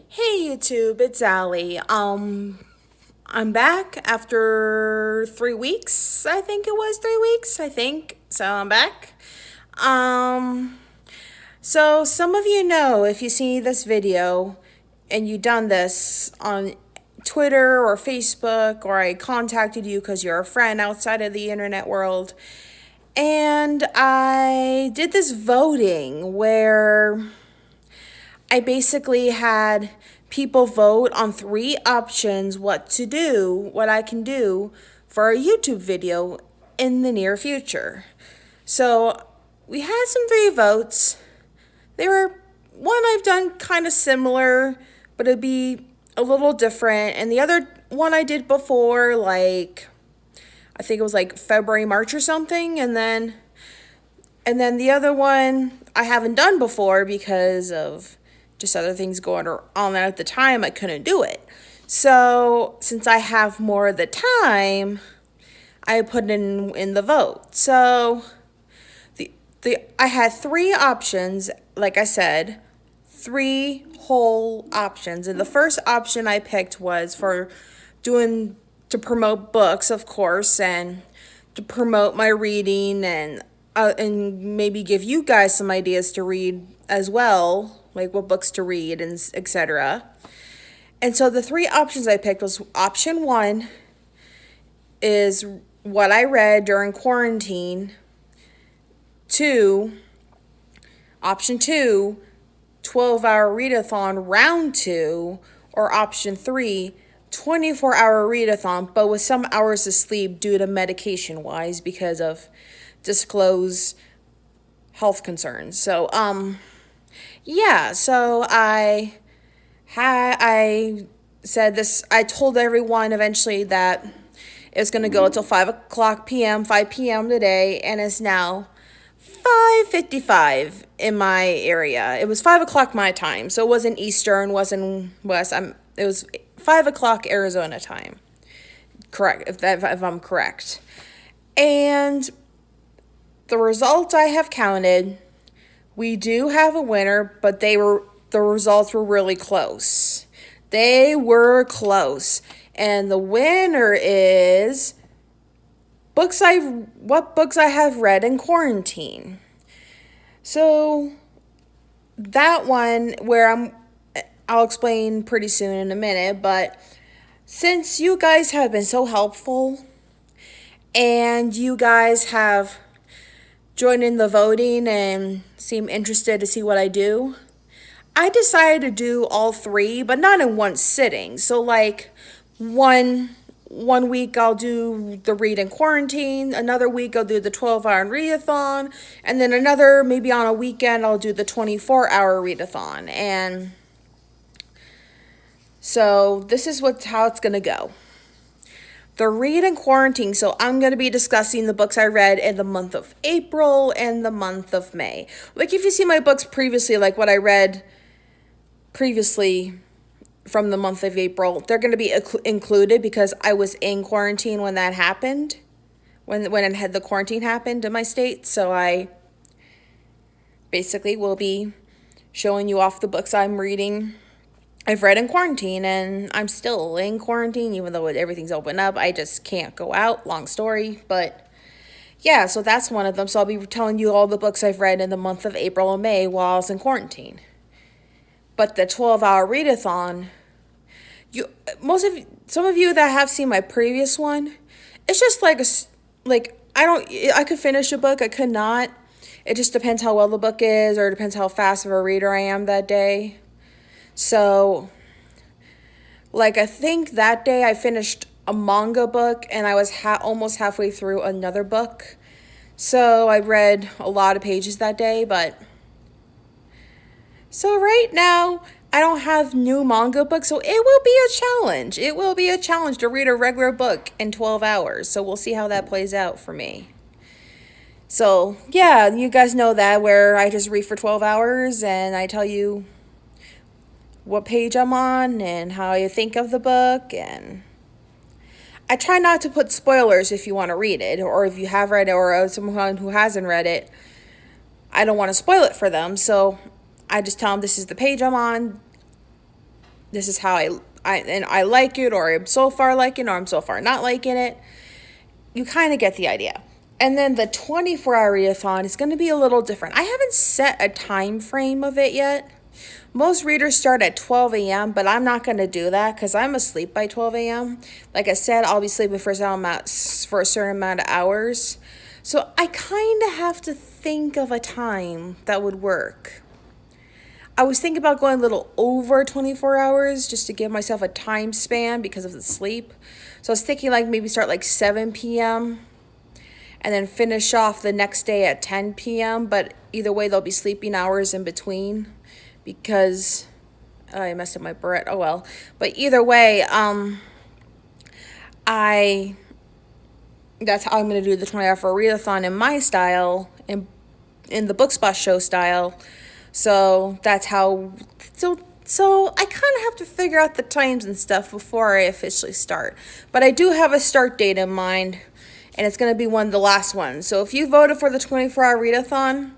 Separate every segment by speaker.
Speaker 1: Hey YouTube, it's Allie. I'm back after 3 weeks. I think it was 3 weeks. I think so. I'm back. Um, so some of you know if you see this video and you done this on Twitter or Facebook, or I contacted you because you're a friend outside of the internet world, and I did this voting where I basically had people vote on three options what I can do for a YouTube video in the near future. So we had some three votes. They were one I've done kind of similar, but it'd be a little different. And the other one I did before, like I think it was like February, March or something, and then the other one I haven't done before because of just other things going on at the time. I couldn't do it. So since I have more of the time, I put in the vote. So I had three options, like I said, three whole options. And the first option I picked was for to promote books, of course, and to promote my reading and maybe give you guys some ideas to read as well, like what books to read and etc. And so the three options I picked was option one is what I read during quarantine. Option two, 12-hour readathon round two, or option three, 24-hour readathon, but with some hours of sleep due to medication wise because of disclosed health concerns. So so I said this. I told everyone eventually that it's going to go until 5 p.m. today, and it's now 5:55 in my area. It was 5 o'clock my time, so it wasn't Eastern, wasn't West. It was 5 o'clock Arizona time. Correct, if I'm correct. And the results I have counted, we do have a winner, but the results were really close. They were close. And the winner is what books I have read in quarantine. So that one I'll explain pretty soon in a minute, but since you guys have been so helpful and you guys have joined in the voting and seem interested to see what I do, I decided to do all three, but not in one sitting. So like one week I'll do the read in quarantine, another week I'll do the 12-hour readathon, and then another, maybe on a weekend, I'll do the 24-hour readathon. And so this is how it's going to go. The read in quarantine, so I'm going to be discussing the books I read in the month of April and the month of May. Like if you see my books previously, like what I read previously from the month of April, they're going to be included because I was in quarantine when that happened, when the quarantine happened in my state. So I basically will be showing you off the books I've read in quarantine, and I'm still in quarantine even though everything's open up. I just can't go out, long story, but yeah, so that's one of them. So I'll be telling you all the books I've read in the month of April and May while I was in quarantine. But the 12-hour readathon, some of you that have seen my previous one, it's just I could finish a book, I could not. It just depends how well the book is, or it depends how fast of a reader I am that day. So, like I think that day I finished a manga book and I was almost halfway through another book. So I read a lot of pages that day, so right now, I don't have new manga books, so it will be a challenge. It will be a challenge to read a regular book in 12 hours, so we'll see how that plays out for me. So, yeah, you guys know that, where I just read for 12 hours and I tell you what page I'm on and how I think of the book, and I try not to put spoilers if you want to read it, or if you have read it, or someone who hasn't read it, I don't want to spoil it for them, so I just tell them this is the page I'm on. this is how I like it, or I'm so far liking it, or I'm so far not liking it. You kind of get the idea. And then the 24-hour readathon is going to be a little different. I haven't set a time frame of it yet. Most readers start at 12 a.m., but I'm not going to do that because I'm asleep by 12 a.m. Like I said, I'll be sleeping for a certain amount of hours. So I kind of have to think of a time that would work. I was thinking about going a little over 24 hours just to give myself a time span because of the sleep. So I was thinking like maybe start like 7 p.m. and then finish off the next day at 10 p.m. But either way, there'll be sleeping hours in between because I messed up my barrette. Oh well. But either way, that's how I'm going to do the 20-hour readathon in my style, in the Bookspot show style. So that's how, so I kind of have to figure out the times and stuff before I officially start. But I do have a start date in mind, and it's going to be one of the last ones. So if you voted for the 24-hour readathon,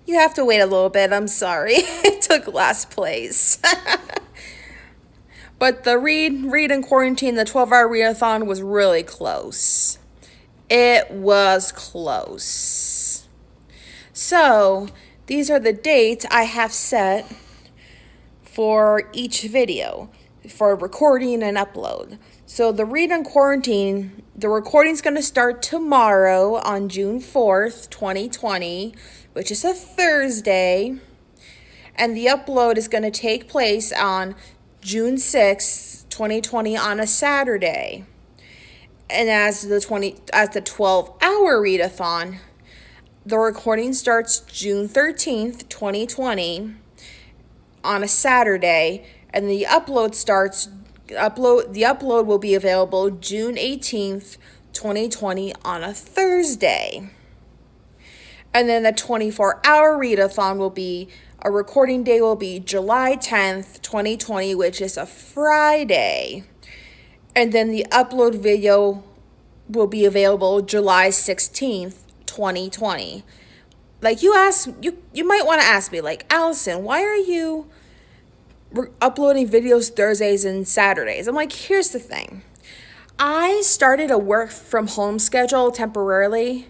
Speaker 1: you have to wait a little bit. I'm sorry. It took last place. But the read in quarantine, the 12-hour readathon was really close. It was close. So these are the dates I have set for each video for recording and upload. So the read in quarantine, the recording's going to start tomorrow on June 4th, 2020, which is a Thursday. And the upload is going to take place on June 6th, 2020 on a Saturday. And as the 12-hour readathon, the recording starts June 13th, 2020 on a Saturday, and the upload will be available June 18th, 2020 on a Thursday. And then the 24-hour readathon a recording day will be July 10th, 2020, which is a Friday. And then the upload video will be available July 16th, 2020. Like you might want to ask me, like, Allison, why are you uploading videos Thursdays and Saturdays? I'm like, here's the thing. I started a work from home schedule temporarily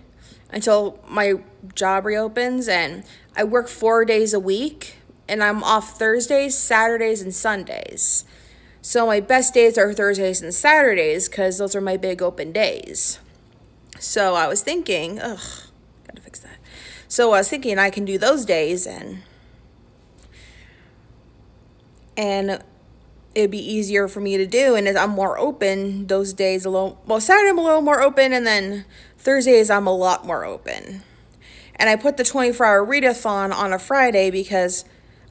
Speaker 1: until my job reopens, and I work 4 days a week, and I'm off Thursdays, Saturdays, and Sundays. So my best days are Thursdays and Saturdays because those are my big open days. So I was thinking, gotta fix that. So I was thinking I can do those days and it'd be easier for me to do, and I'm more open those days Saturday I'm a little more open, and then Thursdays I'm a lot more open. And I put the 24-hour readathon on a Friday because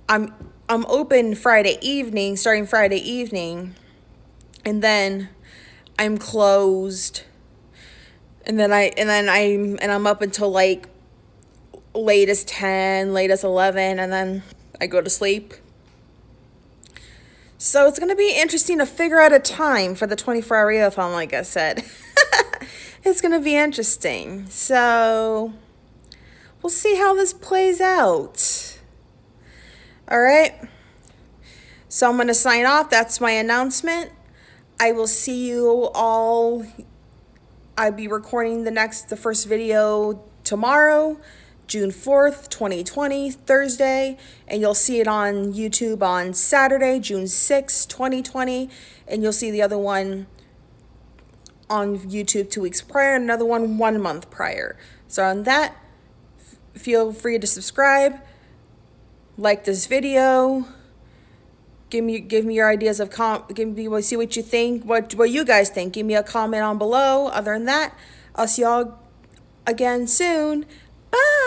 Speaker 1: I'm open Friday evening, starting Friday evening, and then I'm closed, and I'm up until like late as 10, late as 11, and then I go to sleep. So it's going to be interesting to figure out a time for the 24-hour readathon, like I said. It's going to be interesting. So we'll see how this plays out. All right. So I'm going to sign off. That's my announcement. I will see you all. I'll be recording the first video tomorrow, June 4th, 2020, Thursday, and you'll see it on YouTube on Saturday, June 6th, 2020, and you'll see the other one on YouTube 2 weeks prior, and another one 1 month prior. So on that, feel free to subscribe, like this video, give me your ideas of see what you think, what you guys think. Give me a comment on below. Other than that, I'll see y'all again soon. Bye.